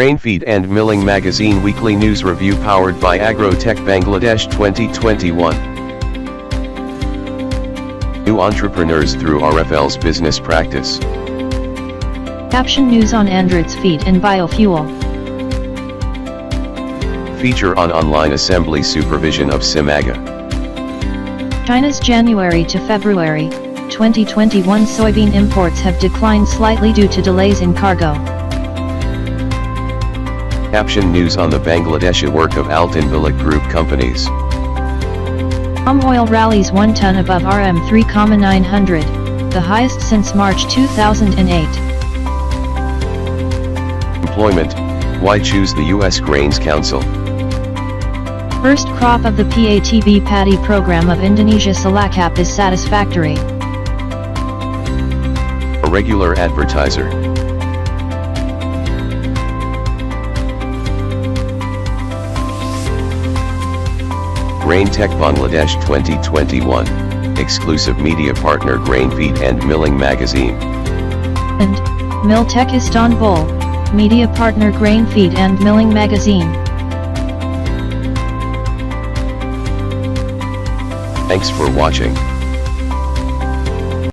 Grain Feed and Milling Magazine Weekly News Review powered by Agrotech Bangladesh 2021. New entrepreneurs through RFL's business practice. Caption news on Android's feed and biofuel. Feature on online assembly supervision of Simaga. China's January to February 2021 soybean imports have declined slightly due to delays in cargo. Caption news on the Bangladeshi work of Altanvalik Group companies. Palm oil rallies 1 ton above RM 3,900, the highest since March 2008. Employment, why choose the U.S. Grains Council? First crop of the PATB paddy program of Indonesia Cilacap is satisfactory. A regular advertiser. Grain Tech Bangladesh 2021, exclusive media partner Grain Feed and Milling Magazine. And Mill Tech Istanbul, media partner Grain Feed and Milling Magazine. Thanks for watching.